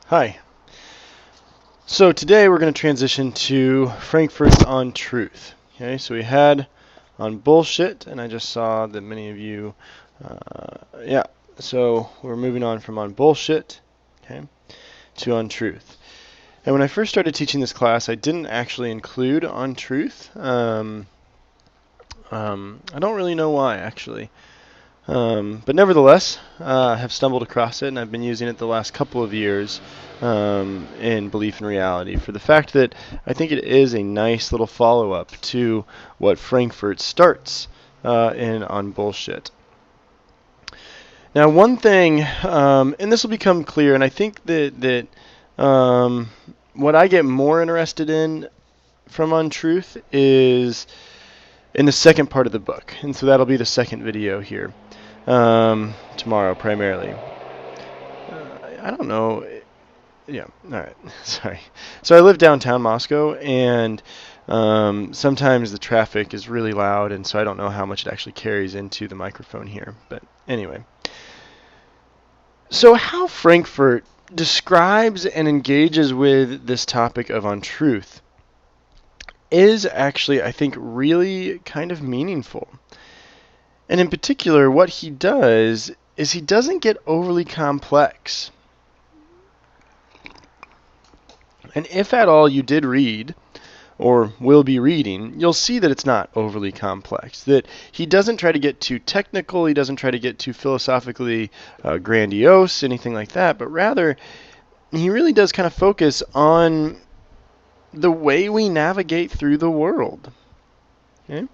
Hi. So today we're going to transition to Frankfurt's On Truth. Okay, so we had on bullshit, and I just saw that many of you, so we're moving on from on bullshit, okay, to on truth. And when I first started teaching this class, I didn't actually include on truth. I don't really know why, actually. But nevertheless, I have stumbled across it, and I've been using it the last couple of years in Belief in Reality for the fact that I think it is a nice little follow-up to what Frankfurt starts in on bullshit. Now, one thing, and this will become clear, and I think that what I get more interested in from Untruth is in the second part of the book, and so that'll be the second video here. Tomorrow primarily. I don't know. Yeah, alright, sorry. So I live downtown Moscow, and sometimes the traffic is really loud, and so I don't know how much it actually carries into the microphone here. But anyway. So how Frankfurt describes and engages with this topic of untruth is actually, I think, really kind of meaningful. And in particular, what he does is he doesn't get overly complex. And if at all you did read, or will be reading, you'll see that it's not overly complex. That he doesn't try to get too technical, he doesn't try to get too philosophically grandiose, anything like that, but rather, he really does kind of focus on the way we navigate through the world. Okay?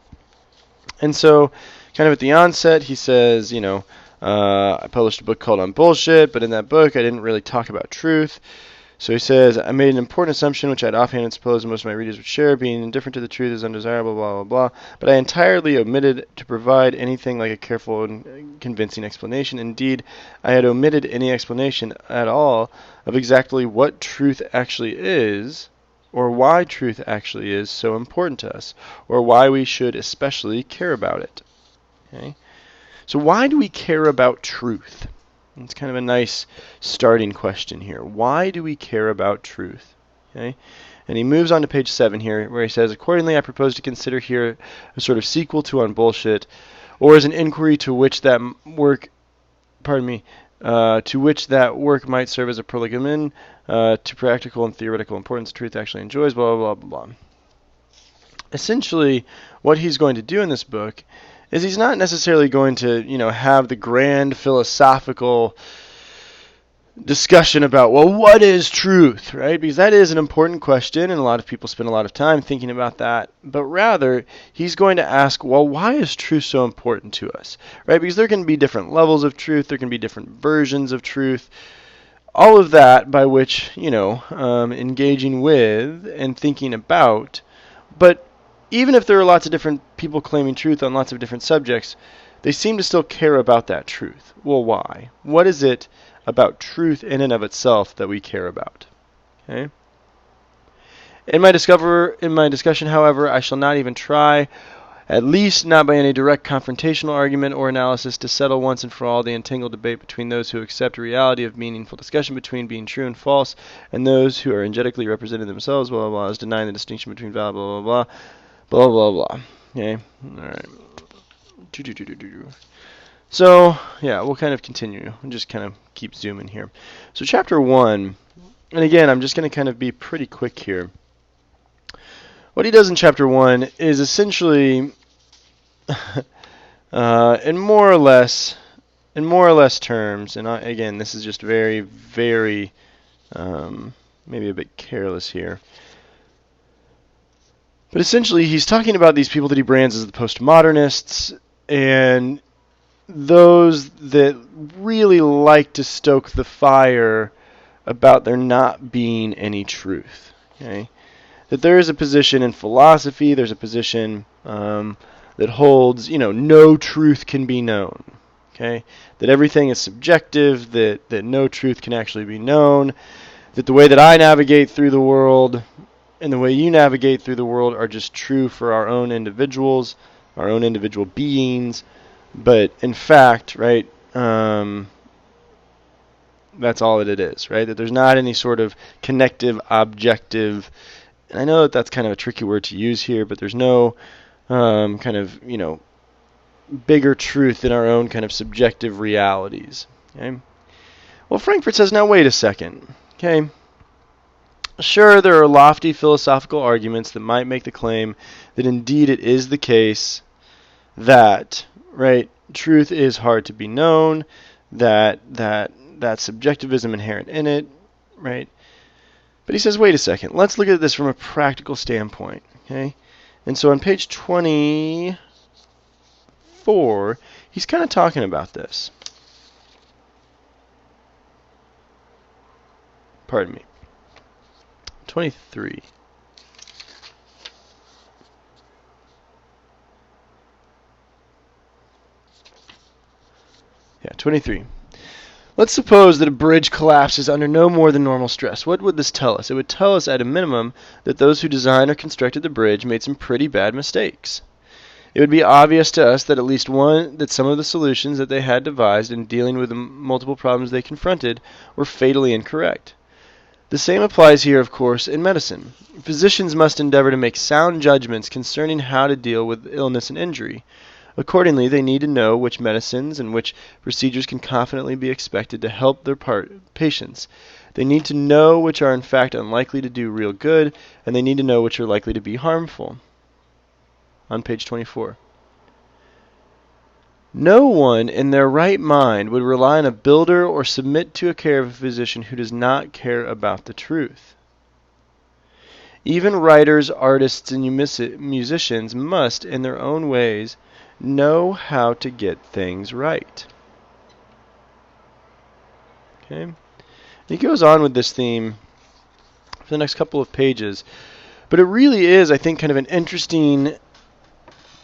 And so, kind of at the onset, he says, I published a book called On Bullshit, but in that book I didn't really talk about truth. So he says, I made an important assumption which I'd offhand supposed most of my readers would share. Being indifferent to the truth is undesirable, blah, blah, blah. But I entirely omitted to provide anything like a careful and convincing explanation. Indeed, I had omitted any explanation at all of exactly what truth actually is, or why truth actually is so important to us, or why we should especially care about it. Okay? So why do we care about truth? It's kind of a nice starting question here. Why do we care about truth? Okay? And he moves on to page 7 here, where he says, accordingly, I propose to consider here a sort of sequel to On Bullshit, or as an inquiry to which that work, might serve as a prolegomena to practical and theoretical importance truth actually enjoys, blah, blah, blah, blah. Essentially, what he's going to do in this book is he's not necessarily going to, have the grand philosophical discussion about, well, what is truth, right? Because that is an important question, and a lot of people spend a lot of time thinking about that. But rather, he's going to ask, well, why is truth so important to us, right? Because there can be different levels of truth, there can be different versions of truth, all of that by which, engaging with and thinking about. But even if there are lots of different people claiming truth on lots of different subjects, they seem to still care about that truth. Well, why? What is it about truth in and of itself that we care about? Okay? In my discussion, however, I shall not even try, at least not by any direct confrontational argument or analysis, to settle once and for all the entangled debate between those who accept a reality of meaningful discussion between being true and false, and those who are energetically representing themselves, blah, blah, blah, as denying the distinction between blah, blah, blah, blah. Blah, blah, blah. Okay? Alright. So, yeah, we'll kind of continue. We'll just kind of keep zooming here. So, chapter 1, and again, I'm just going to kind of be pretty quick here. What he does in chapter 1 is essentially, in more or less terms, and again, this is just very, very, maybe a bit careless here. But essentially, he's talking about these people that he brands as the postmodernists and those that really like to stoke the fire about there not being any truth. Okay? That there is a position in philosophy, there's a position that holds, no truth can be known. Okay? That everything is subjective, that no truth can actually be known, that the way that I navigate through the world and the way you navigate through the world are just true for our own individuals, our own individual beings. But in fact, right, That's all that it is, right? That there's not any sort of connective, objective. And I know that that's kind of a tricky word to use here, but there's no kind of, bigger truth than our own kind of subjective realities. Okay? Well, Frankfurt says, now wait a second. Okay? Sure, there are lofty philosophical arguments that might make the claim that indeed it is the case that, right, truth is hard to be known, that subjectivism inherent in it, right? But he says, wait a second, let's look at this from a practical standpoint, okay? And so on page 24, he's kind of talking about this. Pardon me. 23. Yeah, 23. Let's suppose that a bridge collapses under no more than normal stress. What would this tell us? It would tell us at a minimum that those who designed or constructed the bridge made some pretty bad mistakes. It would be obvious to us that that some of the solutions that they had devised in dealing with the multiple problems they confronted were fatally incorrect. The same applies here, of course, in medicine. Physicians must endeavor to make sound judgments concerning how to deal with illness and injury. Accordingly, they need to know which medicines and which procedures can confidently be expected to help their patients. They need to know which are in fact unlikely to do real good, and they need to know which are likely to be harmful. On page 24. No one in their right mind would rely on a builder or submit to a care of a physician who does not care about the truth. Even writers, artists, and musicians must, in their own ways, know how to get things right. Okay? He goes on with this theme for the next couple of pages, but it really is, I think, kind of an interesting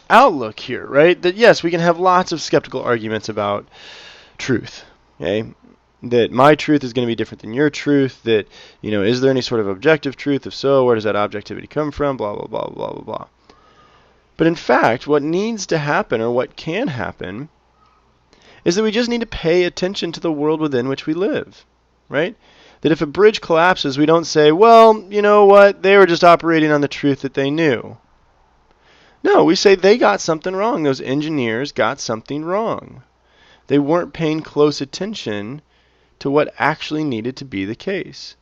outlook here, right? That yes, we can have lots of skeptical arguments about truth, okay? That my truth is going to be different than your truth, that, is there any sort of objective truth? If so, where does that objectivity come from? Blah, blah, blah, blah, blah, blah. But in fact, what needs to happen, or what can happen, is that we just need to pay attention to the world within which we live, right? That if a bridge collapses, we don't say, well, you know what, they were just operating on the truth that they knew. No, we say they got something wrong. Those engineers got something wrong. They weren't paying close attention to what actually needed to be the case.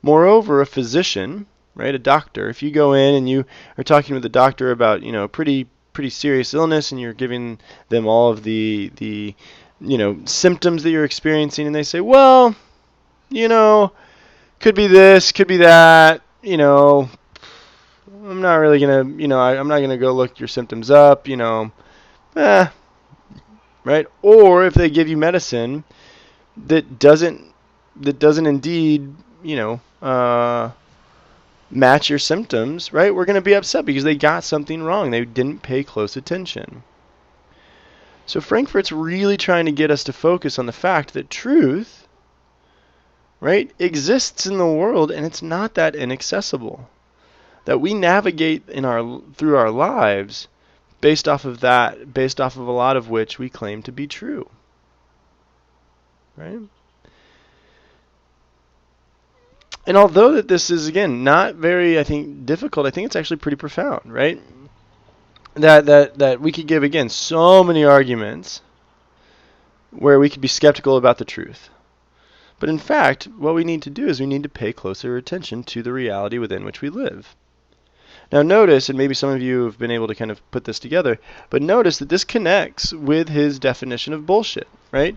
Moreover, a physician, right, a doctor, if you go in and you are talking with a doctor about, pretty serious illness, and you're giving them all of the symptoms that you're experiencing, and they say, well, could be this, could be that, I'm not really going to, I'm not going to go look your symptoms up, right? Or if they give you medicine that doesn't indeed, match your symptoms, right? We're going to be upset because they got something wrong. They didn't pay close attention. So Frankfurt's really trying to get us to focus on the fact that truth, right, exists in the world, and it's not that inaccessible. That we navigate through our lives based off of a lot of which we claim to be true. Right? And although that this is, again, not very, I think, difficult, I think it's actually pretty profound, right? That we could give, again, so many arguments where we could be skeptical about the truth. But in fact, what we need to do is we need to pay closer attention to the reality within which we live. Now notice, and maybe some of you have been able to kind of put this together, but notice that this connects with his definition of bullshit, right?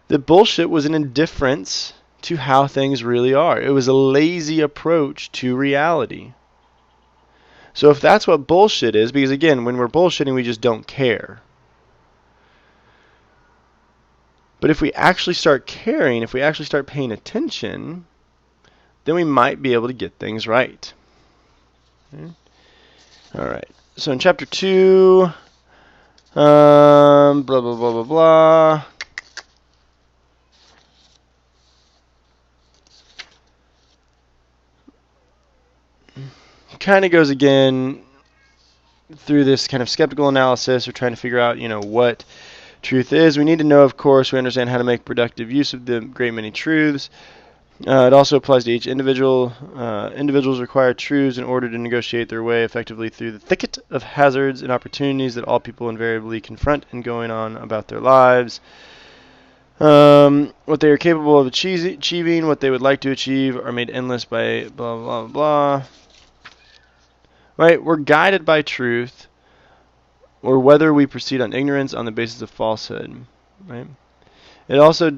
That bullshit was an indifference to how things really are. It was a lazy approach to reality. So if that's what bullshit is, because again, when we're bullshitting, we just don't care. But if we actually start caring, if we actually start paying attention, then we might be able to get things right. Okay. All right. So in chapter 2, blah, blah, blah, blah, blah. Kind of goes again through this kind of skeptical analysis, or trying to figure out, what truth is. We need to know, of course, we understand how to make productive use of the great many truths. It also applies to each individual. Individuals require truths in order to negotiate their way effectively through the thicket of hazards and opportunities that all people invariably confront in going on about their lives. What they are capable of achieving, what they would like to achieve, are made endless by blah, blah, blah. Right? We're guided by truth, or whether we proceed on ignorance on the basis of falsehood. Right? It also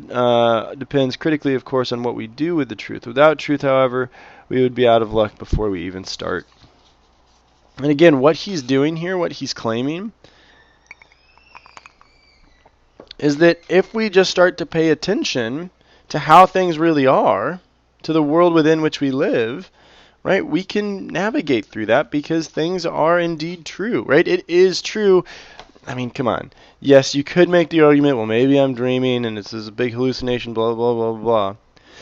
depends critically, of course, on what we do with the truth. Without truth, however, we would be out of luck before we even start. And again, what he's doing here, what he's claiming, is that if we just start to pay attention to how things really are, to the world within which we live, right, we can navigate through that because things are indeed true, right? It is true. I mean, come on. Yes, you could make the argument, well, maybe I'm dreaming and this is a big hallucination, blah, blah, blah, blah.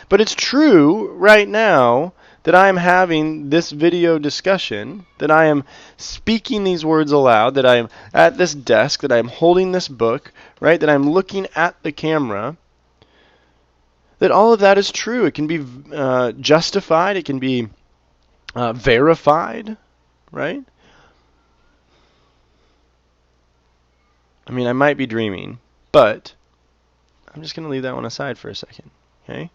But it's true right now that I am having this video discussion, that I am speaking these words aloud, that I am at this desk, that I am holding this book, right, that I'm looking at the camera, that all of that is true. It can be justified. It can be verified, right? I mean, I might be dreaming, but I'm just going to leave that one aside for a second, okay?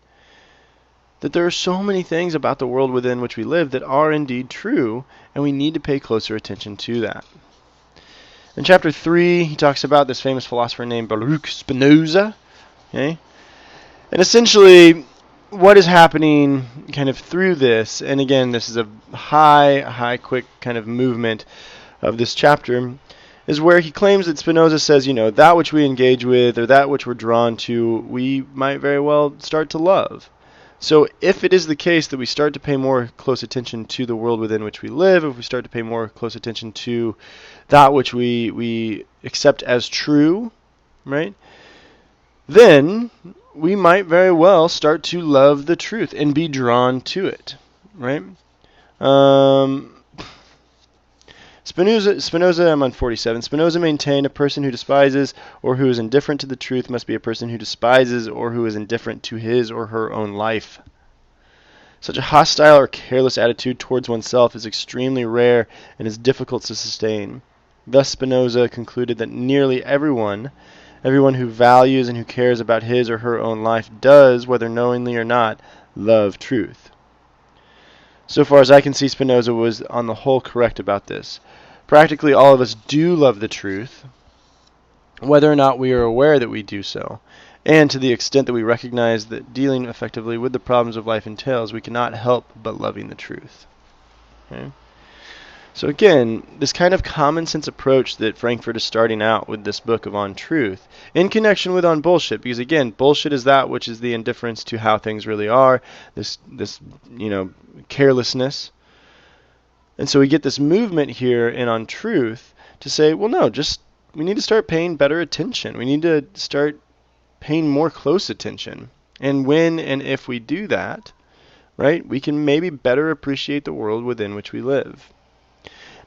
That there are so many things about the world within which we live that are indeed true, and we need to pay closer attention to that. In chapter 3, he talks about this famous philosopher named Baruch Spinoza, okay? And essentially, what is happening kind of through this, and again, this is a high, quick kind of movement of this chapter, is where he claims that Spinoza says, that which we engage with or that which we're drawn to, we might very well start to love. So if it is the case that we start to pay more close attention to the world within which we live, if we start to pay more close attention to that which we accept as true, right, then we might very well start to love the truth and be drawn to it, right? Spinoza, I'm on 47. Spinoza maintained a person who despises or who is indifferent to the truth must be a person who despises or who is indifferent to his or her own life. Such a hostile or careless attitude towards oneself is extremely rare and is difficult to sustain. Thus Spinoza concluded that nearly everyone who values and who cares about his or her own life does, whether knowingly or not, love truth. So far as I can see, Spinoza was on the whole correct about this. Practically all of us do love the truth, whether or not we are aware that we do so. And to the extent that we recognize that dealing effectively with the problems of life entails, we cannot help but loving the truth. Okay? So again, this kind of common sense approach that Frankfurt is starting out with this book of On Truth, in connection with On Bullshit, because again, bullshit is that which is the indifference to how things really are, this carelessness. And so we get this movement here in On Truth to say, well, no, we need to start paying better attention. We need to start paying more close attention. And when and if we do that, right, we can maybe better appreciate the world within which we live.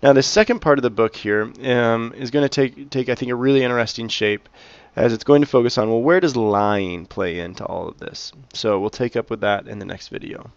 Now, the second part of the book here is going to take, I think, a really interesting shape, as it's going to focus on, well, where does lying play into all of this? So we'll take up with that in the next video.